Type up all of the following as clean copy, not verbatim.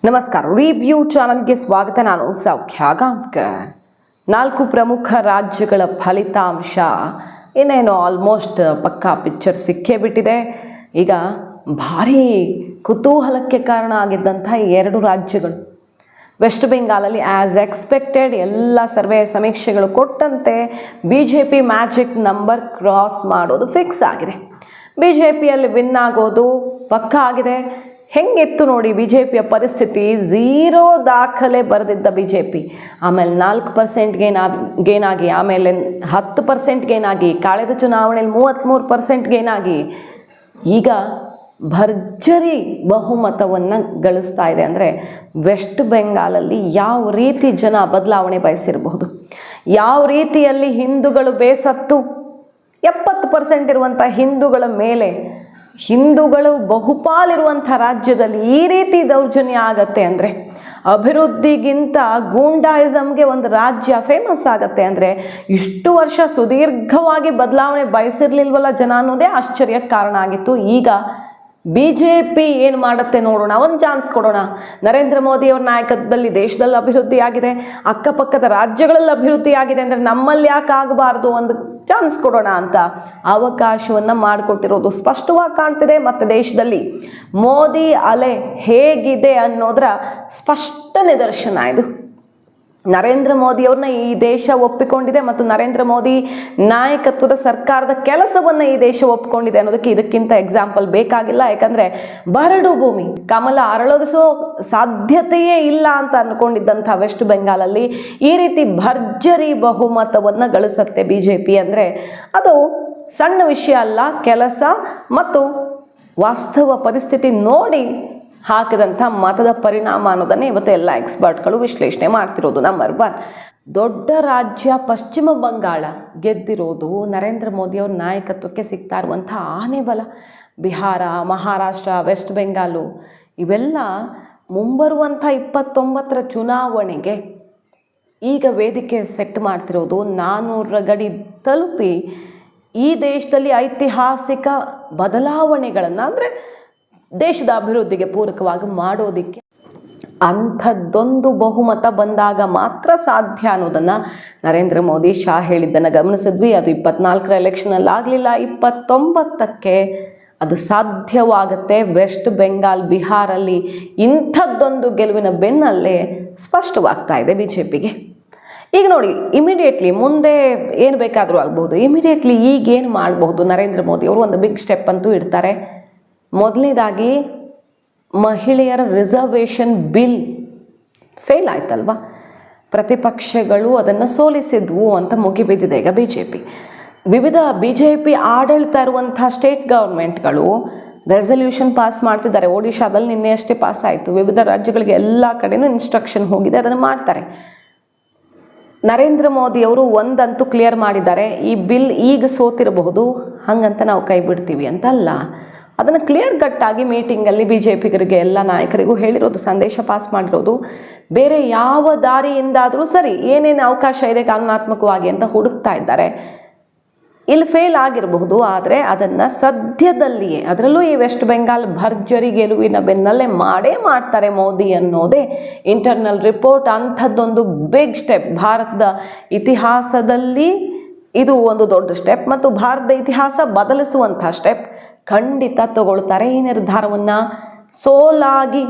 ನಮಸ್ಕಾರ. ರಿವ್ಯೂ ಚಾನಲ್ಗೆ ಸ್ವಾಗತ. ನಾನು ಸೌಖ್ಯ ಗಾಂವ್ಕರ್. 4 ಪ್ರಮುಖ ರಾಜ್ಯಗಳ ಫಲಿತಾಂಶ ಇನ್ನೇನು ಆಲ್ಮೋಸ್ಟ್ ಪಕ್ಕಾ ಪಿಕ್ಚರ್ ಸಿಕ್ಕೇ ಬಿಟ್ಟಿದೆ. ಈಗ ಭಾರೀ ಕುತೂಹಲಕ್ಕೆ ಕಾರಣ ಆಗಿದ್ದಂಥ 2 ರಾಜ್ಯಗಳು ವೆಸ್ಟ್ ಬೆಂಗಾಲಲ್ಲಿ ಆ್ಯಸ್ ಎಕ್ಸ್ಪೆಕ್ಟೆಡ್ ಎಲ್ಲ ಸರ್ವೆ ಸಮೀಕ್ಷೆಗಳು ಕೊಟ್ಟಂತೆ BJP ಮ್ಯಾಜಿಕ್ ನಂಬರ್ ಕ್ರಾಸ್ ಮಾಡೋದು ಫಿಕ್ಸ್ ಆಗಿದೆ. BJPಯಲ್ಲಿ ವಿನ್ ಆಗೋದು ಪಕ್ಕಾ ಆಗಿದೆ. ಹೆಂಗಿತ್ತು ನೋಡಿ BJPಯ ಪರಿಸ್ಥಿತಿ. 0 ದಾಖಲೆ ಬರೆದಿದ್ದ BJP ಆಮೇಲೆ 4% ಗೇನಾಗಿ, ಆಮೇಲೆ 10% ಗೇನಾಗಿ, ಕಳೆದ ಚುನಾವಣೆಯಲ್ಲಿ 33% ಗೇನಾಗಿ ಈಗ ಭರ್ಜರಿ ಬಹುಮತವನ್ನು ಗಳಿಸ್ತಾ ಇದೆ. ಅಂದರೆ ವೆಸ್ಟ್ ಬೆಂಗಾಲಲ್ಲಿ ಯಾವ ರೀತಿ ಜನ ಬದಲಾವಣೆ ಬಯಸಿರಬಹುದು, ಯಾವ ರೀತಿಯಲ್ಲಿ ಹಿಂದೂಗಳು ಬೇಸತ್ತು 70% ಇರುವಂಥ ಹಿಂದೂಗಳ ಮೇಲೆ, ಹಿಂದೂಗಳು ಬಹುಪಾಲಿರುವಂಥ ರಾಜ್ಯದಲ್ಲಿ ಈ ರೀತಿ ದೌರ್ಜನ್ಯ ಆಗತ್ತೆ ಅಂದರೆ, ಅಭಿವೃದ್ಧಿಗಿಂತ ಗೂಂಡಾಯಿಸಮ್ಗೆ ಒಂದು ರಾಜ್ಯ ಫೇಮಸ್ ಆಗತ್ತೆ ಅಂದರೆ, ಇಷ್ಟು ವರ್ಷ ಸುದೀರ್ಘವಾಗಿ ಬದಲಾವಣೆ ಬಯಸಿರ್ಲಿಲ್ವಲ್ಲ ಜನ ಅನ್ನೋದೇ ಆಶ್ಚರ್ಯಕ್ಕೆ ಕಾರಣ ಆಗಿತ್ತು. ಈಗ BJP ಏನು ಮಾಡುತ್ತೆ ನೋಡೋಣ, ಒಂದು ಚಾನ್ಸ್ ಕೊಡೋಣ. ನರೇಂದ್ರ ಮೋದಿಯವರ ನಾಯಕತ್ವದಲ್ಲಿ ದೇಶದಲ್ಲಿ ಅಭಿವೃದ್ಧಿ ಆಗಿದೆ, ಅಕ್ಕಪಕ್ಕದ ರಾಜ್ಯಗಳಲ್ಲಿ ಅಭಿವೃದ್ಧಿ ಆಗಿದೆ ಅಂದರೆ ನಮ್ಮಲ್ಲಿ ಯಾಕೆ ಆಗಬಾರ್ದು, ಒಂದು ಚಾನ್ಸ್ ಕೊಡೋಣ ಅಂತ ಅವಕಾಶವನ್ನು ಮಾಡಿಕೊಟ್ಟಿರೋದು ಸ್ಪಷ್ಟವಾಗಿ ಕಾಣ್ತಿದೆ. ಮತ್ತು ದೇಶದಲ್ಲಿ ಮೋದಿ ಅಲೆ ಹೇಗಿದೆ ಅನ್ನೋದರ ಸ್ಪಷ್ಟ ನಿದರ್ಶನ ಇದು. ನರೇಂದ್ರ ಮೋದಿಯವ್ರನ್ನ ಈ ದೇಶ ಒಪ್ಪಿಕೊಂಡಿದೆ ಮತ್ತು ನರೇಂದ್ರ ಮೋದಿ ನಾಯಕತ್ವದ ಸರ್ಕಾರದ ಕೆಲಸವನ್ನು ಈ ದೇಶ ಒಪ್ಪಿಕೊಂಡಿದೆ ಅನ್ನೋದಕ್ಕೆ ಇದಕ್ಕಿಂತ ಎಕ್ಸಾಂಪಲ್ ಬೇಕಾಗಿಲ್ಲ. ಯಾಕಂದರೆ ಬರಡು ಭೂಮಿ, ಕಮಲ ಅರಳಿಸೋ ಸಾಧ್ಯತೆಯೇ ಇಲ್ಲ ಅಂತ ಅಂದ್ಕೊಂಡಿದ್ದಂಥ ವೆಸ್ಟ್ ಬೆಂಗಾಲಲ್ಲಿ ಈ ರೀತಿ ಭರ್ಜರಿ ಬಹುಮತವನ್ನು ಗಳಿಸುತ್ತೆ BJP ಅಂದರೆ ಅದು ಸಣ್ಣ ವಿಷಯ ಅಲ್ಲ. ಕೆಲಸ ಮತ್ತು ವಾಸ್ತವ ಪರಿಸ್ಥಿತಿ ನೋಡಿ ಹಾಕಿದಂಥ ಮತದ ಪರಿಣಾಮ ಅನ್ನೋದನ್ನೇ ಇವತ್ತು ಎಲ್ಲ ಎಕ್ಸ್ಪರ್ಟ್ಗಳು ವಿಶ್ಲೇಷಣೆ ಮಾಡ್ತಿರೋದು. ನಂಬರ್ 1 ದೊಡ್ಡ ರಾಜ್ಯ ಪಶ್ಚಿಮ ಬಂಗಾಳ ಗೆದ್ದಿರೋದು ನರೇಂದ್ರ ಮೋದಿಯವ್ರ ನಾಯಕತ್ವಕ್ಕೆ ಸಿಗ್ತಾ ಇರುವಂಥ ಆನೆಬಲ. ಬಿಹಾರ, ಮಹಾರಾಷ್ಟ್ರ, ವೆಸ್ಟ್ ಬೆಂಗಾಲು ಇವೆಲ್ಲ ಮುಂಬರುವಂಥ 29ರ ಚುನಾವಣೆಗೆ ಈಗ ವೇದಿಕೆ ಸೆಟ್ ಮಾಡ್ತಿರೋದು. 400ರ ಗಡಿ ತಲುಪಿ ಈ ದೇಶದಲ್ಲಿ ಐತಿಹಾಸಿಕ ಬದಲಾವಣೆಗಳನ್ನು ಅಂದರೆ ದೇಶದ ಅಭಿವೃದ್ಧಿಗೆ ಪೂರಕವಾಗಿ ಮಾಡೋದಕ್ಕೆ ಅಂಥದ್ದೊಂದು ಬಹುಮತ ಬಂದಾಗ ಮಾತ್ರ ಸಾಧ್ಯ ಅನ್ನೋದನ್ನು ನರೇಂದ್ರ ಮೋದಿ ಶಾ ಹೇಳಿದ್ದನ್ನು ಗಮನಿಸಿದ್ವಿ. ಅದು 24ರ ಎಲೆಕ್ಷನಲ್ಲಿ ಆಗಲಿಲ್ಲ, 29ಕ್ಕೆ ಅದು ಸಾಧ್ಯವಾಗುತ್ತೆ. ವೆಸ್ಟ್ ಬೆಂಗಾಲ್, ಬಿಹಾರಲ್ಲಿ ಇಂಥದ್ದೊಂದು ಗೆಲುವಿನ ಬೆನ್ನಲ್ಲೇ ಸ್ಪಷ್ಟವಾಗ್ತಾ ಇದೆ BJPಗೆ. ಈಗ ನೋಡಿ, ಇಮಿಡಿಯೇಟ್ಲಿ ಮುಂದೆ ಏನು ಬೇಕಾದರೂ ಆಗ್ಬೋದು. ಇಮಿಡಿಯೇಟ್ಲಿ ಈಗೇನು ಮಾಡಬಹುದು ನರೇಂದ್ರ ಮೋದಿ ಅವರು, ಒಂದು ಬಿಗ್ ಸ್ಟೆಪ್ ಅಂತೂ ಇಡ್ತಾರೆ. ಮೊದಲನೇದಾಗಿ ಮಹಿಳೆಯರ ರಿಸರ್ವೇಷನ್ ಬಿಲ್ ಫೇಲ್ ಆಯ್ತಲ್ವ, ಪ್ರತಿಪಕ್ಷಗಳು ಅದನ್ನು ಸೋಲಿಸಿದ್ವು ಅಂತ ಮುಗಿಬಿದ್ದಿದೆ ಈಗ BJP. ವಿವಿಧ BJP ಆಡಳಿತ ಇರುವಂಥ ಸ್ಟೇಟ್ ಗೌರ್ಮೆಂಟ್ಗಳು ರೆಸಲ್ಯೂಷನ್ ಪಾಸ್ ಮಾಡ್ತಿದ್ದಾರೆ. ಒಡಿಶಾದಲ್ಲಿ ನಿನ್ನೆ ಅಷ್ಟೇ ಪಾಸ್ ಆಯಿತು. ವಿವಿಧ ರಾಜ್ಯಗಳಿಗೆ ಎಲ್ಲ ಕಡೆನೂ ಇನ್ಸ್ಟ್ರಕ್ಷನ್ ಹೋಗಿದೆ, ಅದನ್ನು ಮಾಡ್ತಾರೆ. ನರೇಂದ್ರ ಮೋದಿಯವರು ಒಂದಂತೂ ಕ್ಲಿಯರ್ ಮಾಡಿದ್ದಾರೆ, ಈ ಬಿಲ್ ಈಗ ಸೋತಿರಬಹುದು ಹಾಗಂತ ನಾವು ಕೈ ಬಿಡ್ತೀವಿ ಅಂತಲ್ಲ. ಅದನ್ನು ಕ್ಲಿಯರ್ ಕಟ್ಟಾಗಿ ಮೀಟಿಂಗಲ್ಲಿ BJPಗರಿಗೆ ಎಲ್ಲ ನಾಯಕರಿಗೂ ಹೇಳಿರೋದು, ಸಂದೇಶ ಪಾಸ್ ಮಾಡಿರೋದು. ಬೇರೆ ಯಾವ ದಾರಿಯಿಂದಾದರೂ ಸರಿ, ಏನೇನು ಅವಕಾಶ ಇದೆ ಕಾನೂನಾತ್ಮಕವಾಗಿ ಅಂತ ಹುಡುಕ್ತಾ ಇದ್ದಾರೆ. ಇಲ್ಲಿ ಫೇಲ್ ಆಗಿರಬಹುದು, ಆದರೆ ಅದನ್ನು ಸದ್ಯದಲ್ಲಿಯೇ, ಅದರಲ್ಲೂ ಈ ವೆಸ್ಟ್ ಬೆಂಗಾಲ್ ಭರ್ಜರಿ ಗೆಲುವಿನ ಬೆನ್ನಲ್ಲೇ ಮಾಡೇ ಮಾಡ್ತಾರೆ ಮೋದಿ ಅನ್ನೋದೇ ಇಂಟರ್ನಲ್ ರಿಪೋರ್ಟ್. ಅಂಥದ್ದೊಂದು ಬಿಗ್ ಸ್ಟೆಪ್ ಭಾರತದ ಇತಿಹಾಸದಲ್ಲಿ ಇದು ಒಂದು ದೊಡ್ಡ ಸ್ಟೆಪ್ ಮತ್ತು ಭಾರತದ ಇತಿಹಾಸ ಬದಲಿಸುವಂಥ ಸ್ಟೆಪ್. ಖಂಡಿತ ತಗೊಳ್ತಾರೆ ಈ ನಿರ್ಧಾರವನ್ನು. ಸೋಲಾಗಿ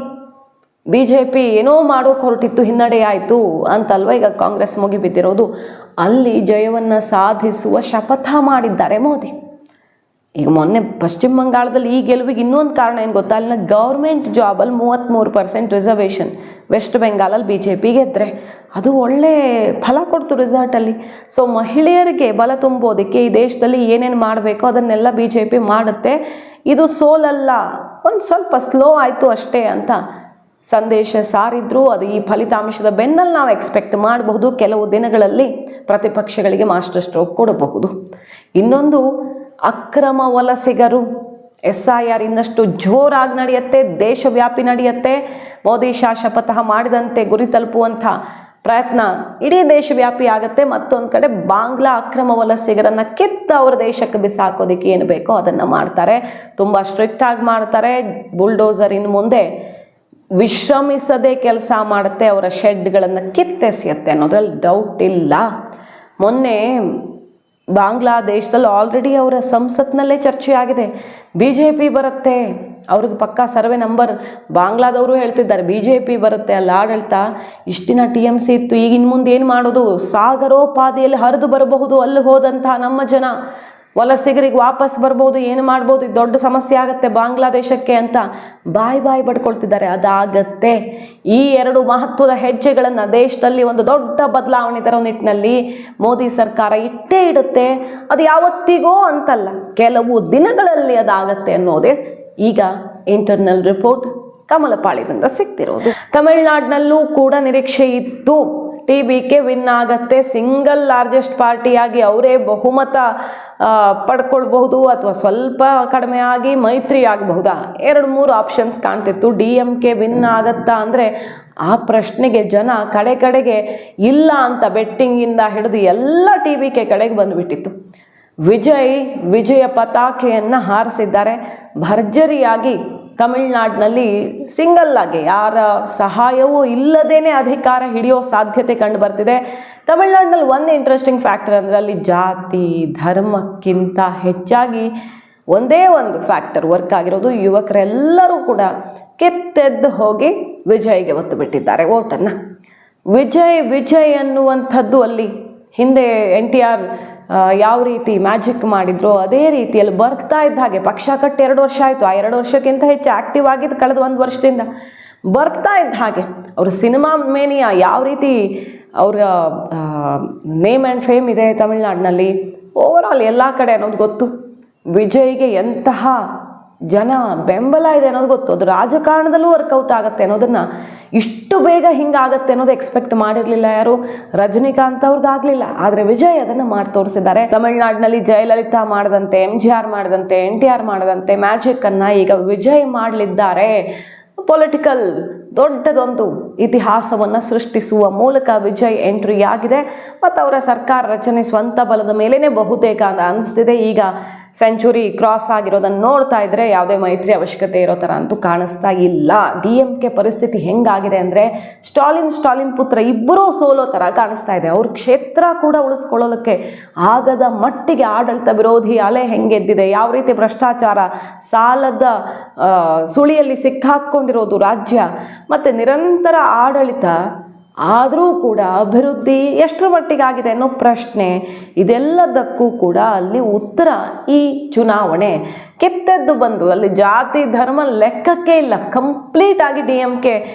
BJP ಏನೋ ಮಾಡೋಕೆ ಹೊರಟಿತ್ತು, ಹಿನ್ನಡೆ ಆಯಿತು ಅಂತಲ್ವ ಈಗ ಕಾಂಗ್ರೆಸ್ ಮುಗಿಬಿದ್ದಿರೋದು. ಅಲ್ಲಿ ಜಯವನ್ನು ಸಾಧಿಸುವ ಶಪಥ ಮಾಡಿದ್ದಾರೆ ಮೋದಿ. ಈಗ ಮೊನ್ನೆ ಪಶ್ಚಿಮ ಬಂಗಾಳದಲ್ಲಿ ಈ ಗೆಲುವಿಗೆ ಇನ್ನೊಂದು ಕಾರಣ ಏನು ಗೊತ್ತಾ, ಅಲ್ಲಿನ ಗೌರ್ಮೆಂಟ್ ಜಾಬಲ್ಲಿ 33% ರಿಸರ್ವೇಷನ್ ವೆಸ್ಟ್ ಬೆಂಗಾಲಲ್ಲಿ BJP ಗೆದ್ದರೆ ಅದು ಒಳ್ಳೆ ಫಲ ಕೊಡ್ತು ರಿಸಲ್ಟಲ್ಲಿ. ಸೊ ಮಹಿಳೆಯರಿಗೆ ಬಲ ತುಂಬೋದಕ್ಕೆ ಈ ದೇಶದಲ್ಲಿ ಏನೇನು ಮಾಡಬೇಕೋ ಅದನ್ನೆಲ್ಲ BJP ಮಾಡುತ್ತೆ. ಇದು ಸೋಲಲ್ಲ, ಒಂದು ಸ್ವಲ್ಪ ಸ್ಲೋ ಆಯಿತು ಅಷ್ಟೇ ಅಂತ ಸಂದೇಶ ಸಾರಿದ್ರು. ಅದು ಈ ಫಲಿತಾಂಶದ ಬೆನ್ನಲ್ಲಿ ನಾವು ಎಕ್ಸ್ಪೆಕ್ಟ್ ಮಾಡಬಹುದು. ಕೆಲವು ದಿನಗಳಲ್ಲಿ ಪ್ರತಿಪಕ್ಷಗಳಿಗೆ ಮಾಸ್ಟರ್ ಸ್ಟ್ರೋಕ್ ಕೊಡಬಹುದು. ಇನ್ನೊಂದು, ಅಕ್ರಮ ವಲಸಿಗರು SIR ಇನ್ನಷ್ಟು ಜೋರಾಗಿ ನಡೆಯುತ್ತೆ, ದೇಶವ್ಯಾಪಿ ನಡೆಯುತ್ತೆ. ಮೋದಿ ಶಾ ಶಪಥ ಮಾಡಿದಂತೆ ಗುರಿ ತಲುಪುವಂಥ ಪ್ರಯತ್ನ ಇಡೀ ದೇಶವ್ಯಾಪಿ ಆಗುತ್ತೆ. ಮತ್ತೊಂದು ಕಡೆ ಬಾಂಗ್ಲಾ ಅಕ್ರಮ ವಲಸಿಗರನ್ನು ಕಿತ್ತು ಅವರ ದೇಶಕ್ಕೆ ಬಿಸಾಕೋದಕ್ಕೆ ಏನು ಬೇಕೋ ಅದನ್ನು ಮಾಡ್ತಾರೆ. ತುಂಬ ಸ್ಟ್ರಿಕ್ಟಾಗಿ ಮಾಡ್ತಾರೆ. ಬುಲ್ಡೋಸರ್ ಇನ್ನು ಮುಂದೆ ವಿಶ್ರಮಿಸದೆ ಕೆಲಸ ಮಾಡುತ್ತೆ, ಅವರ ಶೆಡ್ಗಳನ್ನು ಕಿತ್ತೆಸೆಯುತ್ತೆ ಅನ್ನೋದ್ರಲ್ಲಿ ಡೌಟ್ ಇಲ್ಲ. ಮೊನ್ನೆ ಬಾಂಗ್ಲಾದೇಶದಲ್ಲಿ ಆಲ್ರೆಡಿ ಅವರ ಸಂಸತ್ನಲ್ಲೇ ಚರ್ಚೆ ಆಗಿದೆ. BJP ಬರುತ್ತೆ, ಅವ್ರಿಗೆ ಪಕ್ಕಾ ಸರ್ವೆ ನಂಬರ್. ಬಾಂಗ್ಲಾದವರು ಹೇಳ್ತಿದ್ದಾರೆ BJP ಬರುತ್ತೆ, ಅಲ್ಲಿ ಆಡಳಿತ. ಇಷ್ಟು ದಿನ TMC ಇತ್ತು, ಈಗ ಇನ್ನು ಮುಂದೆ ಏನು ಮಾಡೋದು? ಸಾಗರೋಪಾದಿಯಲ್ಲಿ ಹರಿದು ಬರಬಹುದು ಅಲ್ಲಿ ಹೋದಂತಹ ನಮ್ಮ ಜನ, ವಲಸಿಗರಿಗೆ ವಾಪಸ್ ಬರ್ಬೋದು, ಏನು ಮಾಡ್ಬೋದು, ಇದು ದೊಡ್ಡ ಸಮಸ್ಯೆ ಆಗುತ್ತೆ ಬಾಂಗ್ಲಾದೇಶಕ್ಕೆ ಅಂತ ಬಾಯಿ ಪಡ್ಕೊಳ್ತಿದ್ದಾರೆ. ಅದಾಗತ್ತೆ. ಈ 2 ಮಹತ್ವದ ಹೆಜ್ಜೆಗಳನ್ನು ದೇಶದಲ್ಲಿ ಒಂದು ದೊಡ್ಡ ಬದಲಾವಣೆ ತರೋ ನಿಟ್ಟಿನಲ್ಲಿ ಮೋದಿ ಸರ್ಕಾರ ಇಟ್ಟೇ ಇಡುತ್ತೆ. ಅದು ಯಾವತ್ತಿಗೋ ಅಂತಲ್ಲ, ಕೆಲವು ದಿನಗಳಲ್ಲಿ ಅದಾಗತ್ತೆ ಅನ್ನೋದೇ ಈಗ ಇಂಟರ್ನಲ್ ರಿಪೋರ್ಟ್ ಕಮಲಪಾಳ್ಯದಿಂದ ಸಿಗ್ತಿರೋದು. ತಮಿಳುನಾಡಿನಲ್ಲೂ ಕೂಡ ನಿರೀಕ್ಷೆ ಇತ್ತು TBK ವಿನ್ ಆಗತ್ತೆ, ಸಿಂಗಲ್ ಲಾರ್ಜೆಸ್ಟ್ ಪಾರ್ಟಿಯಾಗಿ ಅವರೇ ಬಹುಮತ ಪಡ್ಕೊಳ್ಬಹುದು ಅಥವಾ ಸ್ವಲ್ಪ ಕಡಿಮೆ ಆಗಿ ಮೈತ್ರಿ ಆಗಬಹುದಾ, 2-3 ಆಪ್ಷನ್ಸ್ ಕಾಣ್ತಿತ್ತು. DMK ವಿನ್ ಆಗತ್ತಾ ಅಂದರೆ ಆ ಪ್ರಶ್ನೆಗೆ ಜನ ಕಡೆಗೆ ಇಲ್ಲ ಅಂತ ಬೆಟ್ಟಿಂಗಿಂದ ಹಿಡಿದು ಎಲ್ಲ TBK ಕಡೆಗೆ ಬಂದುಬಿಟ್ಟಿತ್ತು. ವಿಜಯ ಪತಾಕೆಯನ್ನು ಹಾರಿಸಿದ್ದಾರೆ ಭರ್ಜರಿಯಾಗಿ. ತಮಿಳುನಾಡಿನಲ್ಲಿ ಸಿಂಗಲ್ ಆಗಿ ಯಾರ ಸಹಾಯವೂ ಇಲ್ಲದೇನೆ ಅಧಿಕಾರ ಹಿಡಿಯೋ ಸಾಧ್ಯತೆ ಕಂಡು ಬರ್ತಿದೆ. ತಮಿಳುನಾಡಿನಲ್ಲಿ ಒಂದು ಇಂಟ್ರೆಸ್ಟಿಂಗ್ ಫ್ಯಾಕ್ಟರ್ ಅಂದರೆ ಅಲ್ಲಿ ಜಾತಿ ಧರ್ಮಕ್ಕಿಂತ ಹೆಚ್ಚಾಗಿ ಒಂದೇ ಒಂದು ಫ್ಯಾಕ್ಟರ್ ವರ್ಕ್ ಆಗಿರೋದು, ಯುವಕರೆಲ್ಲರೂ ಕೂಡ ಕಿತ್ತೆದ್ದು ಹೋಗಿ ವಿಜಯ್ಗೆ ಒತ್ತು ಬಿಟ್ಟಿದ್ದಾರೆ ಓಟನ್ನು. ವಿಜಯ್ ಅನ್ನುವಂಥದ್ದು ಅಲ್ಲಿ ಹಿಂದೆ NTR ಯಾವ ರೀತಿ ಮ್ಯಾಜಿಕ್ ಮಾಡಿದ್ರು ಅದೇ ರೀತಿಯಲ್ಲಿ ಬರ್ತಾ ಇದ್ದ ಹಾಗೆ, ಪಕ್ಷ ಕಟ್ಟಿ 2 ವರ್ಷ ಆಯಿತು, ಆ 2 ವರ್ಷಕ್ಕಿಂತ ಹೆಚ್ಚು ಆ್ಯಕ್ಟಿವ್ ಆಗಿದ್ದು ಕಳೆದ 1 ವರ್ಷದಿಂದ. ಬರ್ತಾ ಇದ್ದ ಹಾಗೆ ಅವ್ರ ಸಿನಿಮಾ ಮೇನಿಯಾ ಯಾವ ರೀತಿ ಅವರ ನೇಮ್ ಆ್ಯಂಡ್ ಫೇಮ್ ಇದೆ ತಮಿಳ್ನಾಡಿನಲ್ಲಿ, ಓವರಾಲ್ ಎಲ್ಲ ಕಡೆ ಅನ್ನೋದು ಗೊತ್ತು. ವಿಜಯ್ಗೆ ಎಂತಹ ಜನ ಬೆಂಬಲ ಇದೆ ಅನ್ನೋದು ಗೊತ್ತು. ಅದು ರಾಜಕಾರಣದಲ್ಲೂ ವರ್ಕೌಟ್ ಆಗುತ್ತೆ ಅನ್ನೋದನ್ನು ಇಷ್ಟು ಬೇಗ ಹಿಂಗಾಗತ್ತೆ ಅನ್ನೋದು ಎಕ್ಸ್ಪೆಕ್ಟ್ ಮಾಡಿರಲಿಲ್ಲ ಯಾರು. ರಜನಿಕಾಂತ್ ಅವ್ರಿಗಾಗಲಿಲ್ಲ, ಆದರೆ ವಿಜಯ್ ಅದನ್ನು ಮಾಡಿ ತೋರಿಸಿದ್ದಾರೆ. ತಮಿಳ್ನಾಡಿನಲ್ಲಿ ಜಯಲಲಿತಾ ಮಾಡದಂತೆ, MGR ಮಾಡದಂತೆ, NTR ಮಾಡದಂತೆ ಮ್ಯಾಜಿಕ್ಕನ್ನು ಈಗ ವಿಜಯ್ ಮಾಡಲಿದ್ದಾರೆ. ಪೊಲಿಟಿಕಲ್ ದೊಡ್ಡದೊಂದು ಇತಿಹಾಸವನ್ನು ಸೃಷ್ಟಿಸುವ ಮೂಲಕ ವಿಜಯ್ ಎಂಟ್ರಿ ಆಗಿದೆ ಮತ್ತು ಅವರ ಸರ್ಕಾರ ರಚನೆ ಸ್ವಂತ ಬಲದ ಮೇಲೇ ಬಹುತೇಕ ಅನಿಸ್ತಿದೆ. ಈಗ ಸೆಂಚುರಿ ಕ್ರಾಸ್ ಆಗಿರೋದನ್ನು ನೋಡ್ತಾ ಇದ್ರೆ ಯಾವುದೇ ಮೈತ್ರಿ ಅವಶ್ಯಕತೆ ಇರೋ ಥರ ಅಂತೂ ಕಾಣಿಸ್ತಾ ಇಲ್ಲ. DMK ಪರಿಸ್ಥಿತಿ ಹೆಂಗಾಗಿದೆ ಅಂದರೆ ಸ್ಟಾಲಿನ್ ಪುತ್ರ ಇಬ್ಬರೂ ಸೋಲೋ ಥರ ಕಾಣಿಸ್ತಾ ಇದೆ. ಅವ್ರ ಕ್ಷೇತ್ರ ಕೂಡ ಉಳಿಸ್ಕೊಳ್ಳೋದಕ್ಕೆ ಆಗದ ಮಟ್ಟಿಗೆ ಆಡಳಿತ ವಿರೋಧಿ ಅಲೆ ಹೆಂಗೆದ್ದಿದೆ, ಯಾವ ರೀತಿ ಭ್ರಷ್ಟಾಚಾರ ಸಾಲದ ಸುಳಿಯಲ್ಲಿ ಸಿಕ್ಕಾಕೊಂಡಿರೋದು ರಾಜ್ಯ ಮತ್ತು ನಿರಂತರ ಆಡಳಿತ, ಆದರೂ ಕೂಡ ಅಭಿವೃದ್ಧಿ ಎಷ್ಟರ ಮಟ್ಟಿಗಾಗಿದೆ ಅನ್ನೋ ಪ್ರಶ್ನೆ, ಇದೆಲ್ಲದಕ್ಕೂ ಕೂಡ ಅಲ್ಲಿ ಉತ್ತರ ಈ ಚುನಾವಣೆ. ಕಿತ್ತೆದ್ದು ಬಂದು ಅಲ್ಲಿ ಜಾತಿ ಧರ್ಮ ಲೆಕ್ಕಕ್ಕೆ ಇಲ್ಲ, ಕಂಪ್ಲೀಟ್ ಆಗಿ DMK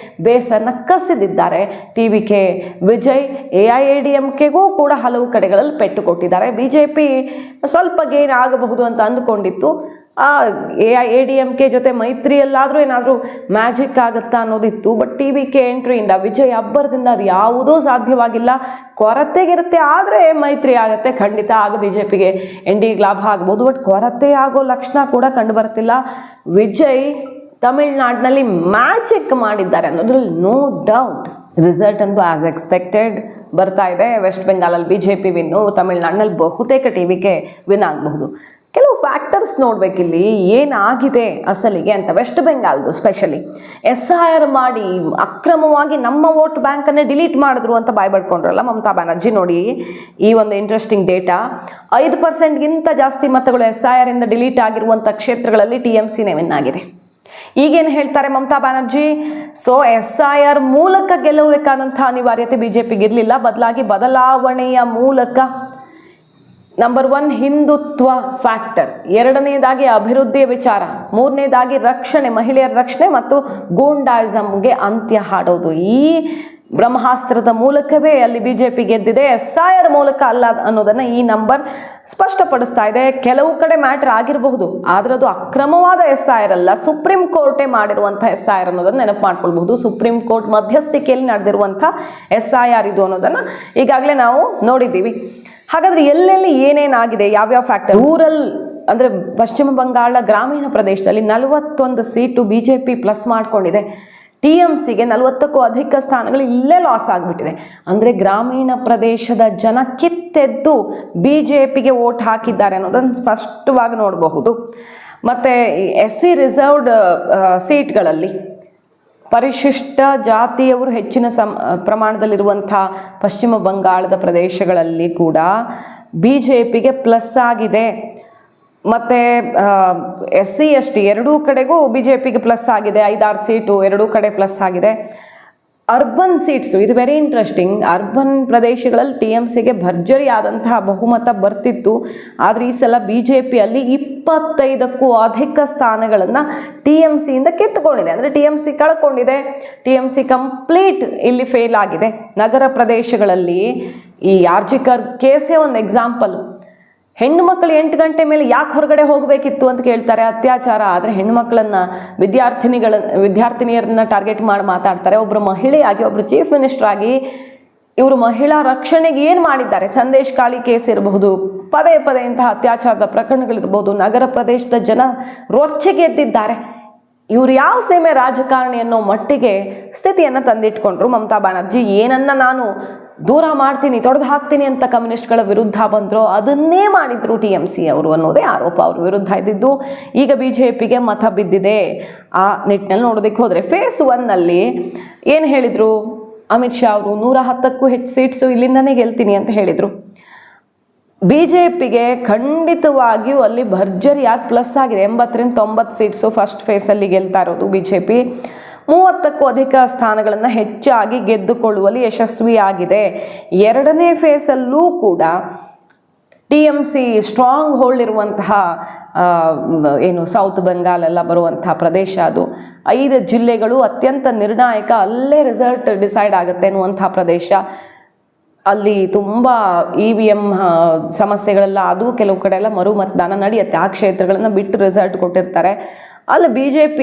ಬೇಸನ್ನು ಕಸಿದಿದ್ದಾರೆ. TBK ವಿಜಯ್ AIADMKಗೂ ಕೂಡ ಹಲವು ಕಡೆಗಳಲ್ಲಿ ಪೆಟ್ಟು ಕೊಟ್ಟಿದ್ದಾರೆ. BJP ಸ್ವಲ್ಪ ಗೇನ್ ಆಗಬಹುದು ಅಂತ ಅಂದುಕೊಂಡಿತ್ತು. AIADMK ಜೊತೆ ಮೈತ್ರಿಯಲ್ಲಾದರೂ ಏನಾದರೂ ಮ್ಯಾಜಿಕ್ ಆಗುತ್ತಾ ಅನ್ನೋದಿತ್ತು. ಬಟ್ TBK ಎಂಟ್ರಿಯಿಂದ ವಿಜಯ್ ಅಬ್ಬರದಿಂದ ಅದು ಯಾವುದೂ ಸಾಧ್ಯವಾಗಿಲ್ಲ. ಕೊರತೆಗಿರುತ್ತೆ, ಆದರೆ ಮೈತ್ರಿ ಆಗುತ್ತೆ ಖಂಡಿತ. ಆಗ BJPಗೆ NDAಗೆ ಲಾಭ ಆಗ್ಬೋದು, ಬಟ್ ಕೊರತೆ ಆಗೋ ಲಕ್ಷಣ ಕೂಡ ಕಂಡು ಬರ್ತಿಲ್ಲ. ವಿಜಯ್ ತಮಿಳ್ನಾಡಿನಲ್ಲಿ ಮ್ಯಾಜಿಕ್ ಮಾಡಿದ್ದಾರೆ ಅನ್ನೋದ್ರಲ್ಲಿ ನೋ ಡೌಟ್. ರಿಸಲ್ಟ್ ಅಂತೂ ಆಸ್ ಎಕ್ಸ್ಪೆಕ್ಟೆಡ್ ಬರ್ತಾ ಇದೆ. ವೆಸ್ಟ್ ಬೆಂಗಾಲಲ್ಲಿ BJP ವಿನ್ನು, ತಮಿಳ್ನಾಡಿನಲ್ಲಿ ಬಹುತೇಕ TBK ವಿನ್ ಆಗಬಹುದು. ಕೆಲವು ಫ್ಯಾಕ್ಟರ್ಸ್ ನೋಡಬೇಕಿಲ್ಲಿ ಏನಾಗಿದೆ ಅಸಲಿಗೆ ಅಂತ. ವೆಸ್ಟ್ ಬೆಂಗಾಲ್ದು ಸ್ಪೆಷಲಿ SIR ಮಾಡಿ ಅಕ್ರಮವಾಗಿ ನಮ್ಮ ವೋಟ್ ಬ್ಯಾಂಕನ್ನೇ ಡಿಲೀಟ್ ಮಾಡಿದ್ರು ಅಂತ ಬಾಯ್ಬಡ್ಕೊಂಡ್ರಲ್ಲ ಮಮತಾ ಬ್ಯಾನರ್ಜಿ. ನೋಡಿ ಈ ಒಂದು ಇಂಟ್ರೆಸ್ಟಿಂಗ್ ಡೇಟಾ, 5%ಗಿಂತ ಜಾಸ್ತಿ ಮತಗಳು SIR ಇಂದ ಡಿಲೀಟ್ ಆಗಿರುವಂಥ ಕ್ಷೇತ್ರಗಳಲ್ಲಿ TMCನೇ ವಿನ್ ಆಗಿದೆ. ಈಗೇನು ಹೇಳ್ತಾರೆ ಮಮತಾ ಬ್ಯಾನರ್ಜಿ, ಸೊ SIR ಮೂಲಕ ಗೆಲ್ಲಬೇಕಾದಂಥ ಅನಿವಾರ್ಯತೆ BJPಗೆ ಇರಲಿಲ್ಲ, ಬದಲಾಗಿ ಬದಲಾವಣೆಯ ಮೂಲಕ ನಂಬರ್ 1 ಹಿಂದುತ್ವ ಫ್ಯಾಕ್ಟರ್, 2ನೇದಾಗಿ ಅಭಿವೃದ್ಧಿಯ ವಿಚಾರ, 3ನೇದಾಗಿ ರಕ್ಷಣೆ, ಮಹಿಳೆಯರ ರಕ್ಷಣೆ ಮತ್ತು ಗೂಂಡಾಯಿಸಮ್ಗೆ ಅಂತ್ಯ ಹಾಡೋದು. ಈ ಬ್ರಹ್ಮಾಸ್ತ್ರದ ಮೂಲಕವೇ ಅಲ್ಲಿ BJP ಗೆದ್ದಿದೆ, SIR ಮೂಲಕ ಅಲ್ಲ ಅನ್ನೋದನ್ನು ಈ ನಂಬರ್ ಸ್ಪಷ್ಟಪಡಿಸ್ತಾ ಇದೆ. ಕೆಲವು ಕಡೆ ಮ್ಯಾಟರ್ ಆಗಿರಬಹುದು, ಆದರೆ ಅದು ಅಕ್ರಮವಾದ SIR ಅಲ್ಲ, ಸುಪ್ರೀಂ ಕೋರ್ಟೇ ಮಾಡಿರುವಂಥ SIR ಅನ್ನೋದನ್ನು ನೆನಪು ಮಾಡ್ಕೊಳ್ಬಹುದು. ಸುಪ್ರೀಂ ಕೋರ್ಟ್ ಮಧ್ಯಸ್ಥಿಕೆಯಲ್ಲಿ ನಡೆದಿರುವಂಥ SIR ಇದು ಅನ್ನೋದನ್ನು ಈಗಾಗಲೇ ನಾವು ನೋಡಿದ್ದೀವಿ. ಹಾಗಾದರೆ ಎಲ್ಲೆಲ್ಲಿ ಏನೇನಾಗಿದೆ, ಯಾವ್ಯಾವ ಫ್ಯಾಕ್ಟರ್? ರೂರಲ್ ಅಂದರೆ ಪಶ್ಚಿಮ ಬಂಗಾಳ ಗ್ರಾಮೀಣ ಪ್ರದೇಶದಲ್ಲಿ 41 ಸೀಟು BJP ಪ್ಲಸ್ ಮಾಡಿಕೊಂಡಿದೆ. TMCಗೆ 40ಕ್ಕೂ ಅಧಿಕ ಸ್ಥಾನಗಳು ಇಲ್ಲೇ ಲಾಸ್ ಆಗಿಬಿಟ್ಟಿದೆ. ಅಂದರೆ ಗ್ರಾಮೀಣ ಪ್ರದೇಶದ ಜನ ಕಿತ್ತೆದ್ದು BJPಗೆ ವೋಟ್ ಹಾಕಿದ್ದಾರೆ ಅನ್ನೋದನ್ನು ಸ್ಪಷ್ಟವಾಗಿ ನೋಡಬಹುದು. ಮತ್ತು SC ರಿಸರ್ವ್ಡ್ ಸೀಟ್ಗಳಲ್ಲಿ ಪರಿಶಿಷ್ಟ ಜಾತಿಯವರು ಹೆಚ್ಚಿನ ಪ್ರಮಾಣದಲ್ಲಿರುವಂಥ ಪಶ್ಚಿಮ ಬಂಗಾಳದ ಪ್ರದೇಶಗಳಲ್ಲಿ ಕೂಡ BJPಗೆ ಪ್ಲಸ್ ಆಗಿದೆ. ಮತ್ತು SC ST ಎರಡೂ ಕಡೆಗೂ BJPಗೆ ಪ್ಲಸ್ ಆಗಿದೆ. 5-6 ಸೀಟು ಎರಡೂ ಕಡೆ ಪ್ಲಸ್ ಆಗಿದೆ. ಅರ್ಬನ್ ಸೀಟ್ಸು, ಇದು ವೆರಿ ಇಂಟ್ರೆಸ್ಟಿಂಗ್. ಅರ್ಬನ್ ಪ್ರದೇಶಗಳಲ್ಲಿ TMCಗೆ ಭರ್ಜರಿ ಆದಂತಹ ಬಹುಮತ ಬರ್ತಿತ್ತು. ಆದರೆ ಈ ಸಲ BJPಯಲ್ಲಿ 25ಕ್ಕೂ ಅಧಿಕ ಸ್ಥಾನಗಳನ್ನು TMCಯಿಂದ ಕಿತ್ತುಕೊಂಡಿದೆ. ಅಂದರೆ TMC ಕಳ್ಕೊಂಡಿದೆ. TMC ಕಂಪ್ಲೀಟ್ ಇಲ್ಲಿ ಫೇಲ್ ಆಗಿದೆ. ನಗರ ಪ್ರದೇಶಗಳಲ್ಲಿ ಈ ಆರ್ಜಿಕರ್ ಕೇಸೇ ಒಂದು ಎಕ್ಸಾಂಪಲ್. ಹೆಣ್ಣು ಮಕ್ಕಳು 8 ಗಂಟೆ ಮೇಲೆ ಯಾಕೆ ಹೊರಗಡೆ ಹೋಗಬೇಕಿತ್ತು ಅಂತ ಕೇಳ್ತಾರೆ. ಅತ್ಯಾಚಾರ ಆದರೆ ಹೆಣ್ಣುಮಕ್ಕಳನ್ನು ವಿದ್ಯಾರ್ಥಿನಿಯರನ್ನ ಟಾರ್ಗೆಟ್ ಮಾಡಿ ಮಾತಾಡ್ತಾರೆ. ಒಬ್ಬರು ಮಹಿಳೆಯಾಗಿ, ಒಬ್ಬರು ಚೀಫ್ ಮಿನಿಸ್ಟರ್ ಆಗಿ ಇವರು ಮಹಿಳಾ ರಕ್ಷಣೆಗೆ ಏನು ಮಾಡಿದ್ದಾರೆ? ಸಂದೇಶ್ ಕಾಳಿ ಕೇಸ್ ಇರಬಹುದು, ಪದೇ ಪದೇ ಇಂತಹ ಅತ್ಯಾಚಾರದ ಪ್ರಕರಣಗಳಿರ್ಬೋದು. ನಗರ ಪ್ರದೇಶದ ಜನ ರೊಚ್ಚಿಗೆದ್ದಿದ್ದಾರೆ. ಇವರು ಯಾವ ಸೀಮೆ ರಾಜಕಾರಣಿ ಅನ್ನೋ ಮಟ್ಟಿಗೆ ಸ್ಥಿತಿಯನ್ನು ತಂದಿಟ್ಕೊಂಡ್ರು. ಮಮತಾ ಬ್ಯಾನರ್ಜಿ ಏನನ್ನ ನಾನು ದೂರ ಮಾಡ್ತೀನಿ, ತೊಡೆದು ಹಾಕ್ತೀನಿ ಅಂತ ಕಮ್ಯುನಿಸ್ಟ್ಗಳ ವಿರುದ್ಧ ಬಂದರು, ಅದನ್ನೇ ಮಾಡಿದ್ರು TMC ಅವರು ಅನ್ನೋದೇ ಆರೋಪ ಅವ್ರ ವಿರುದ್ಧ ಇದ್ದಿದ್ದು. ಈಗ BJPಗೆ ಮತ ಬಿದ್ದಿದೆ. ಆ ನಿಟ್ಟಿನಲ್ಲಿ ನೋಡೋದಕ್ಕೆ ಹೋದರೆ ಫೇಸ್ 1ನಲ್ಲಿ ಏನು ಹೇಳಿದರು? ಅಮಿತ್ ಶಾ ಅವರು 110ಕ್ಕೂ ಹೆಚ್ಚು ಸೀಟ್ಸು ಇಲ್ಲಿಂದನೇ ಗೆಲ್ತೀನಿ ಅಂತ ಹೇಳಿದರು. BJPಗೆ ಖಂಡಿತವಾಗಿಯೂ ಅಲ್ಲಿ ಭರ್ಜರಿಯಾಗಿ ಪ್ಲಸ್ ಆಗಿದೆ. 80ರಿಂದ 90 ಸೀಟ್ಸು ಫಸ್ಟ್ ಫೇಸಲ್ಲಿ ಗೆಲ್ತಾ ಇರೋದು BJP. 30ಕ್ಕೂ ಅಧಿಕ ಸ್ಥಾನಗಳನ್ನು ಹೆಚ್ಚಾಗಿ ಗೆದ್ದುಕೊಳ್ಳುವಲ್ಲಿ ಯಶಸ್ವಿಯಾಗಿದೆ. ಎರಡನೇ ಫೇಸಲ್ಲೂ ಕೂಡ TMC ಸ್ಟ್ರಾಂಗ್ ಹೋಲ್ಡ್ ಇರುವಂತಹ ಏನು ಸೌತ್ ಬೆಂಗಾಲ್ ಎಲ್ಲ ಬರುವಂತಹ ಪ್ರದೇಶ, ಅದು 5 ಜಿಲ್ಲೆಗಳು ಅತ್ಯಂತ ನಿರ್ಣಾಯಕ, ಅಲ್ಲೇ ರಿಸಲ್ಟ್ ಡಿಸೈಡ್ ಆಗುತ್ತೆ ಅನ್ನುವಂಥ ಪ್ರದೇಶ. ಅಲ್ಲಿ ತುಂಬ EVM ಸಮಸ್ಯೆಗಳೆಲ್ಲ, ಅದು ಕೆಲವು ಕಡೆ ಎಲ್ಲ ಮರು ಮತದಾನ ನಡೆಯುತ್ತೆ. ಆ ಕ್ಷೇತ್ರಗಳನ್ನು ಬಿಟ್ಟು ರಿಸಲ್ಟ್ ಕೊಟ್ಟಿರ್ತಾರೆ. ಅಲ್ಲಿ BJP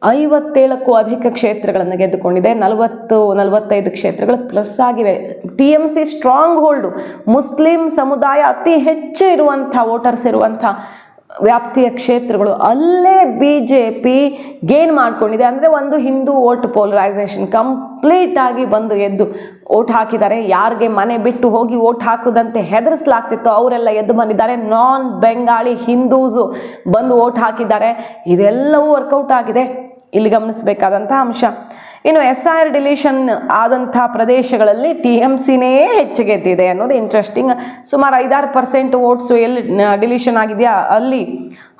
57ಕ್ಕೂ ಅಧಿಕ ಕ್ಷೇತ್ರಗಳನ್ನು ಗೆದ್ದುಕೊಂಡಿದೆ. 40-45 ಕ್ಷೇತ್ರಗಳು ಪ್ಲಸ್ ಆಗಿವೆ. TMC ಸ್ಟ್ರಾಂಗ್ ಹೋಲ್ಡು, ಮುಸ್ಲಿಂ ಸಮುದಾಯ ಅತಿ ಹೆಚ್ಚು ಇರುವಂಥ ವೋಟರ್ಸ್ ಇರುವಂಥ ವ್ಯಾಪ್ತಿಯ ಕ್ಷೇತ್ರಗಳು, ಅಲ್ಲೇ BJP ಗೇನ್ ಮಾಡ್ಕೊಂಡಿದೆ. ಅಂದರೆ ಒಂದು ಹಿಂದೂ ವೋಟ್ ಪೋಲರೈಸೇಷನ್ ಕಂಪ್ಲೀಟ್ ಆಗಿ ಬಂದು ಎದ್ದು ವೋಟ್ ಹಾಕಿದ್ದಾರೆ. ಯಾರಿಗೆ ಮನೆ ಬಿಟ್ಟು ಹೋಗಿ ವೋಟ್ ಹಾಕೋದಂತೆ ಹೆದರಿಸಲಾಗ್ತಿತ್ತು ಅವರೆಲ್ಲ ಎದ್ದು ಬಂದಿದ್ದಾರೆ. ನಾನ್ ಬೆಂಗಾಳಿ ಹಿಂದೂಸು ಬಂದು ವೋಟ್ ಹಾಕಿದ್ದಾರೆ. ಇದೆಲ್ಲವೂ ವರ್ಕೌಟ್ ಆಗಿದೆ. ಇಲ್ಲಿ ಗಮನಿಸಬೇಕಾದಂಥ ಅಂಶ. ಇನ್ನು SIR ಡಿಲೀಷನ್ ಆದಂಥ ಪ್ರದೇಶಗಳಲ್ಲಿ TMCನೇ ಹೆಚ್ಚು ಗೆದ್ದಿದೆ ಅನ್ನೋದು ಇಂಟ್ರೆಸ್ಟಿಂಗ್. ಸುಮಾರು 5-6% ವೋಟ್ಸು ಎಲ್ಲಿ ಡಿಲೀಷನ್ ಆಗಿದೆಯಾ ಅಲ್ಲಿ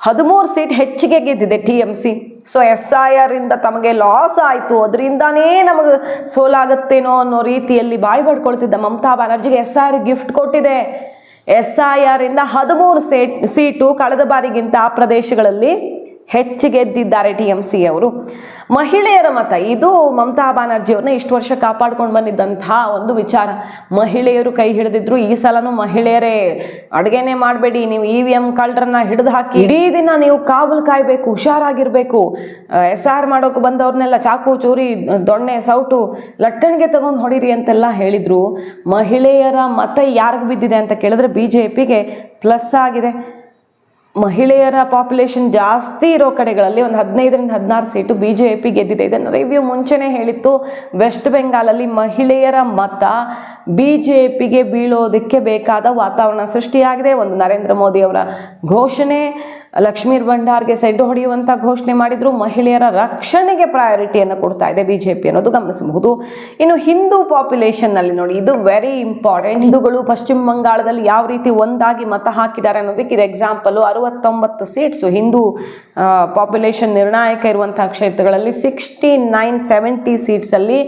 13 ಸೀಟ್ ಹೆಚ್ಚಿಗೆ ಗೆದ್ದಿದೆ TMC. ಸೊ SIR ಇಂದ ತಮಗೆ ಲಾಸ್ ಆಯಿತು, ಅದರಿಂದನೇ ನಮಗೆ ಸೋಲಾಗುತ್ತೇನೋ ಅನ್ನೋ ರೀತಿಯಲ್ಲಿ ಬಾಯಿ ಬಡ್ಕೊಳ್ತಿದ್ದ ಮಮತಾ ಬ್ಯಾನರ್ಜಿಗೆ SIR ಗಿಫ್ಟ್ ಕೊಟ್ಟಿದೆ. SIR ಇಂದ 13 ಸೀಟು ಕಳೆದ ಬಾರಿಗಿಂತ ಆ ಪ್ರದೇಶಗಳಲ್ಲಿ ಹೆಚ್ಚಿಗೆ ಗೆದ್ದಿದ್ದಾರೆ TMC ಅವರು. ಮಹಿಳೆಯರ ಮತ, ಇದು ಮಮತಾ ಬ್ಯಾನರ್ಜಿಯವ್ರನ್ನ ಇಷ್ಟು ವರ್ಷ ಕಾಪಾಡ್ಕೊಂಡು ಬಂದಿದ್ದಂಥ ಒಂದು ವಿಚಾರ. ಮಹಿಳೆಯರು ಕೈ ಹಿಡಿದಿದ್ರು. ಈ ಸಲನೂ ಮಹಿಳೆಯರೇ ಅಡುಗೆನೇ ಮಾಡಬೇಡಿ, ನೀವು EVM ಕಳ್ಳರನ್ನ ಹಿಡಿದು ಹಾಕಿ ಇಡೀ ದಿನ ನೀವು ಕಾವಲು ಕಾಯಬೇಕು, ಹುಷಾರಾಗಿರಬೇಕು. SIR ಮಾಡೋಕೆ ಬಂದವ್ರನ್ನೆಲ್ಲ ಚಾಕು ಚೂರಿ ದೊಣ್ಣೆ ಸೌಟು ಲಟ್ಟಣಿಗೆ ತಗೊಂಡು ಹೊಡೀರಿ ಅಂತೆಲ್ಲ ಹೇಳಿದರು. ಮಹಿಳೆಯರ ಮತ ಯಾರಿಗೆ ಬಿದ್ದಿದೆ ಅಂತ ಕೇಳಿದ್ರೆ BJPಗೆ ಪ್ಲಸ್ ಆಗಿದೆ. ಮಹಿಳೆಯರ ಪಾಪ್ಯುಲೇಷನ್ ಜಾಸ್ತಿ ಇರೋ ಕಡೆಗಳಲ್ಲಿ ಒಂದು 15ರಿಂದ 16 ಸೀಟು BJP ಗೆದ್ದಿದೆ. ಇದನ್ನು ರಿವ್ಯೂ ಮುಂಚೆನೇ ಹೇಳಿತ್ತು. ವೆಸ್ಟ್ ಬೆಂಗಾಲಲ್ಲಿ ಮಹಿಳೆಯರ ಮತ BJPಗೆ ಬೀಳೋದಕ್ಕೆ ಬೇಕಾದ ವಾತಾವರಣ ಸೃಷ್ಟಿಯಾಗಿದೆ. ಒಂದು ನರೇಂದ್ರ ಮೋದಿ ಅವರ ಘೋಷಣೆ, ಲಕ್ಷ್ಮೀರ್ ಭಂಡಾರ್ಗೆ ಸೆಡ್ಡು ಹೊಡೆಯುವಂಥ ಘೋಷಣೆ ಮಾಡಿದ್ರು. ಮಹಿಳೆಯರ ರಕ್ಷಣೆಗೆ ಪ್ರಯಾರಿಟಿಯನ್ನು ಕೊಡ್ತಾ ಇದೆ BJP ಅನ್ನೋದು ಗಮನಿಸಬಹುದು. ಇನ್ನು ಹಿಂದೂ ಪಾಪ್ಯುಲೇಷನ್ನಲ್ಲಿ ನೋಡಿ, ಇದು ವೆರಿ ಇಂಪಾರ್ಟೆಂಟ್. ಹಿಂದೂಗಳು ಪಶ್ಚಿಮ ಬಂಗಾಳದಲ್ಲಿ ಯಾವ ರೀತಿ ಒಂದಾಗಿ ಮತ ಹಾಕಿದ್ದಾರೆ ಅನ್ನೋದಕ್ಕೆ ಇದು ಎಕ್ಸಾಂಪಲು. 69 ಸೀಟ್ಸು ಹಿಂದೂ ಪಾಪ್ಯುಲೇಷನ್ ನಿರ್ಣಾಯಕ ಇರುವಂತಹ ಕ್ಷೇತ್ರಗಳಲ್ಲಿ 69-70 ಸೀಟ್ಸಲ್ಲಿ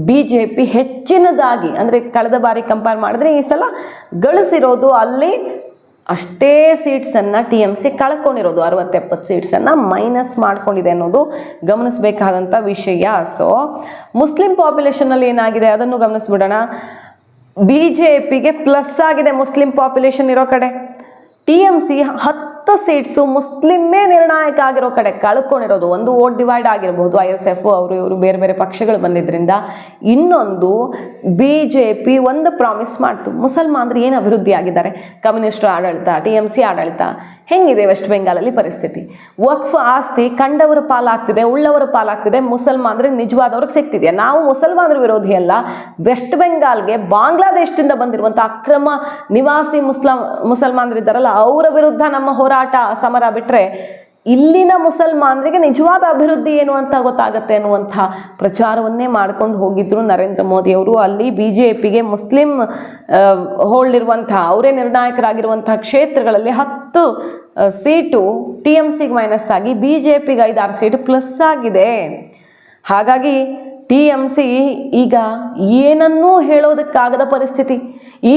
BJP ಹೆಚ್ಚಿನದಾಗಿ, ಅಂದರೆ ಕಳೆದ ಬಾರಿ ಕಂಪೇರ್ ಮಾಡಿದ್ರೆ ಈ ಸಲ ಗಳಿಸಿರೋದು. ಅಲ್ಲಿ ಅಷ್ಟೇ ಸೀಟ್ಸನ್ನು TMC ಕಳ್ಕೊಂಡಿರೋದು, 60-70 ಸೀಟ್ಸನ್ನು ಮೈನಸ್ ಮಾಡ್ಕೊಂಡಿದೆ ಅನ್ನೋದು ಗಮನಿಸಬೇಕಾದಂಥ ವಿಷಯ. ಸೊ ಮುಸ್ಲಿಂ ಪಾಪ್ಯುಲೇಷನಲ್ಲಿ ಏನಾಗಿದೆ ಅದನ್ನು ಗಮನಿಸ್ಬಿಡೋಣ. BJPಗೆ ಪ್ಲಸ್ ಆಗಿದೆ ಮುಸ್ಲಿಂ ಪಾಪ್ಯುಲೇಷನ್ ಇರೋ ಕಡೆ. TMC 10 ಸೀಟ್ಸು ಮುಸ್ಲಿಮೇ ನಿರ್ಣಾಯಕ ಆಗಿರೋ ಕಡೆ ಕಳ್ಕೊಂಡಿರೋದು. ಒಂದು ವೋಟ್ ಡಿವೈಡ್ ಆಗಿರಬಹುದು, ISF ಅವರು ಇವರು ಬೇರೆ ಬೇರೆ ಪಕ್ಷಗಳು ಬಂದಿದ್ದರಿಂದ. ಇನ್ನೊಂದು BJP ಒಂದು ಪ್ರಾಮಿಸ್ ಮಾಡ್ತು, ಮುಸಲ್ಮಾನರು ಏನು ಅಭಿವೃದ್ಧಿ ಆಗಿದ್ದಾರೆ, ಕಮ್ಯುನಿಸ್ಟರು ಆಡಳಿತ, TMC ಆಡಳಿತ ಹೆಂಗಿದೆ ವೆಸ್ಟ್ ಬೆಂಗಾಲಲ್ಲಿ ಪರಿಸ್ಥಿತಿ, ವಕ್ಫ್ ಆಸ್ತಿ ಕಂಡವರ ಪಾಲಾಗ್ತಿದೆ, ಉಳ್ಳವರ ಪಾಲಾಗ್ತಿದೆ, ಮುಸಲ್ಮಾನರಿಗೆ ನಿಜವಾದವ್ರಿಗೆ ಸಿಗ್ತಿದೆಯಾ? ನಾವು ಮುಸಲ್ಮಾನರ ವಿರೋಧಿ ಅಲ್ಲ. ವೆಸ್ಟ್ ಬೆಂಗಾಲ್ಗೆ ಬಾಂಗ್ಲಾದೇಶದಿಂದ ಬಂದಿರುವಂಥ ಅಕ್ರಮ ನಿವಾಸಿ ಮುಸಲ್ಮಾನರಿದ್ದಾರಲ್ಲ ಅವರ ವಿರುದ್ಧ ನಮ್ಮ ಹೋರಾಟ ಸಮರ ಬಿಟ್ಟರೆ ಇಲ್ಲಿನ ಮುಸಲ್ಮಾನರಿಗೆ ನಿಜವಾದ ಅಭಿವೃದ್ಧಿ ಏನು ಅಂತ ಗೊತ್ತಾಗತ್ತೆ ಅನ್ನುವಂಥ ಪ್ರಚಾರವನ್ನೇ ಮಾಡ್ಕೊಂಡು ಹೋಗಿದ್ರು ನರೇಂದ್ರ ಮೋದಿ ಅವರು. ಅಲ್ಲಿ BJPಗೆ ಮುಸ್ಲಿಂ ಹೋಲ್ಡ್ ಇರುವಂಥ, ಅವರೇ ನಿರ್ಣಾಯಕರಾಗಿರುವಂಥ ಕ್ಷೇತ್ರಗಳಲ್ಲಿ 10 ಸೀಟು TMCಗೆ ಮೈನಸ್ ಆಗಿ BJPಗೆ 5-6 ಸೀಟು ಪ್ಲಸ್ ಆಗಿದೆ. ಹಾಗಾಗಿ TMC ಈಗ ಏನನ್ನೂ ಹೇಳೋದಕ್ಕಾಗದ ಪರಿಸ್ಥಿತಿ.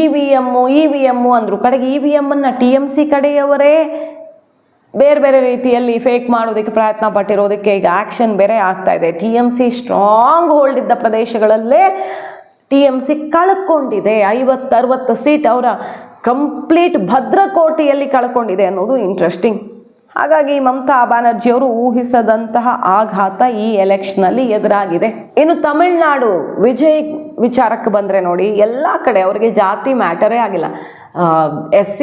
EVM ಅಂದರು, ಕಡೆಗೆ EVM ಅನ್ನು TMC ಕಡೆಯವರೇ ಬೇರೆ ಬೇರೆ ರೀತಿಯಲ್ಲಿ ಫೇಕ್ ಮಾಡೋದಕ್ಕೆ ಪ್ರಯತ್ನ ಪಟ್ಟಿರೋದಕ್ಕೆ ಈಗ ಆ್ಯಕ್ಷನ್ ಬೇರೆ ಆಗ್ತಾ ಇದೆ. TMC ಸ್ಟ್ರಾಂಗ್ ಹೋಲ್ಡ್ ಇದ್ದ ಪ್ರದೇಶಗಳಲ್ಲೇ TMC ಕಳ್ಕೊಂಡಿದೆ. 50-60 ಸೀಟ್ ಅವರ ಕಂಪ್ಲೀಟ್ ಭದ್ರಕೋಟೆಯಲ್ಲಿ ಕಳ್ಕೊಂಡಿದೆ ಅನ್ನೋದು ಇಂಟ್ರೆಸ್ಟಿಂಗ್. ಹಾಗಾಗಿ ಮಮತಾ ಬ್ಯಾನರ್ಜಿಯವರು ಊಹಿಸದಂತಹ ಆಘಾತ ಈ ಎಲೆಕ್ಷನಲ್ಲಿ ಎದುರಾಗಿದೆ. ಇನ್ನು ತಮಿಳುನಾಡು ವಿಜಯ್ ವಿಚಾರಕ್ಕೆ ಬಂದರೆ ನೋಡಿ, ಎಲ್ಲ ಕಡೆ ಅವರಿಗೆ ಜಾತಿ ಮ್ಯಾಟರೇ ಆಗಿಲ್ಲ. SC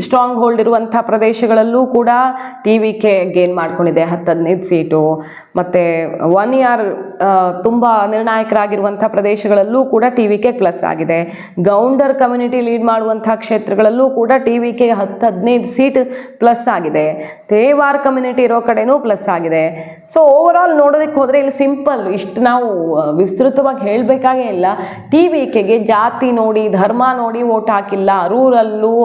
ಸ್ಟ್ರಾಂಗ್ ಹೋಲ್ಡ್ ಇರುವಂಥ ಪ್ರದೇಶಗಳಲ್ಲೂ ಕೂಡ TVK ಗೇನ್ ಮಾಡ್ಕೊಂಡಿದೆ 10-15 ಸೀಟು. ಮತ್ತು 1 ಇಯರ್ ತುಂಬ ನಿರ್ಣಾಯಕರಾಗಿರುವಂಥ ಪ್ರದೇಶಗಳಲ್ಲೂ ಕೂಡ TVK ಪ್ಲಸ್ ಆಗಿದೆ. ಗೌಂಡರ್ ಕಮ್ಯುನಿಟಿ ಲೀಡ್ ಮಾಡುವಂಥ ಕ್ಷೇತ್ರಗಳಲ್ಲೂ ಕೂಡ TVK 10-15 ಸೀಟ್ ಪ್ಲಸ್ ಆಗಿದೆ. ತೇವಾರ್ ಕಮ್ಯುನಿಟಿ ಇರೋ ಕಡೆನೂ ಪ್ಲಸ್ ಆಗಿದೆ. ಸೊ ಓವರಾಲ್ ನೋಡೋದಕ್ಕೆ ಹೋದರೆ ಇಲ್ಲಿ ಸಿಂಪಲ್, ಇಷ್ಟು ನಾವು ವಿಸ್ತೃತವಾಗಿ ಹೇಳಬೇಕಾಗೇ ಇಲ್ಲ. TVKಗೆ ಜಾತಿ ನೋಡಿ, ಧರ್ಮ ನೋಡಿ ಓಟ್ ಹಾಕಿಲ್ಲ. ರೂರಲ್ಲು,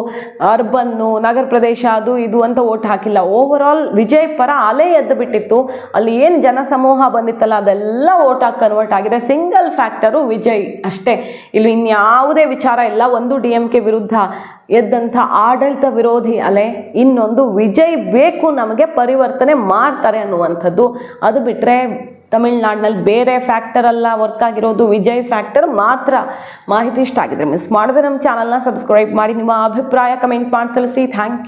ಅರ್ಬನ್ನು, ನಗರ ಪ್ರದೇಶ ಅದು ಇದು ಅಂತ ಓಟ್ ಹಾಕಿಲ್ಲ. ಓವರಾಲ್ ವಿಜಯ್ ಪರ ಅಲೆ ಎದ್ದು ಬಿಟ್ಟಿತ್ತು. ಅಲ್ಲಿ ಏನು ಜನಸಮೂಹ ಬಂದಿತ್ತಲ್ಲ ಅದೆಲ್ಲ ಓಟ್ ಆಗಿ ಕನ್ವರ್ಟ್ ಆಗಿದೆ. ಸಿಂಗಲ್ ಫ್ಯಾಕ್ಟರು ವಿಜಯ್ ಅಷ್ಟೇ, ಇಲ್ಲಿ ಇನ್ಯಾವುದೇ ವಿಚಾರ ಇಲ್ಲ. ಒಂದು DMK ವಿರುದ್ಧ ಎದ್ದಂಥ ಆಡಳಿತ ವಿರೋಧಿ ಅಲೆ, ಇನ್ನೊಂದು ವಿಜಯ್ ಬೇಕು ನಮಗೆ ಪರಿವರ್ತನೆ ಮಾಡ್ತಾರೆ ಅನ್ನುವಂಥದ್ದು. ಅದು ಬಿಟ್ಟರೆ ತಮಿಳ್ನಾಡಿನಲ್ಲಿ ಬೇರೆ ಫ್ಯಾಕ್ಟರ್ ಅಲ್ಲ ವರ್ಕ್ ಆಗಿರೋದು, ವಿಜಯ್ ಫ್ಯಾಕ್ಟರ್ ಮಾತ್ರ. ಮಾಹಿತಿ ಇಷ್ಟ ಆಗಿದ್ರೆ ಮಿಸ್ ಮಾಡದೆ ನಮ್ಮ ಚಾನಲ್ನ ಸಬ್ಸ್ಕ್ರೈಬ್ ಮಾಡಿ, ನಿಮ್ಮ ಅಭಿಪ್ರಾಯ ಕಮೆಂಟ್ ಮಾಡಿ ತಿಳಿಸಿ. Thank you.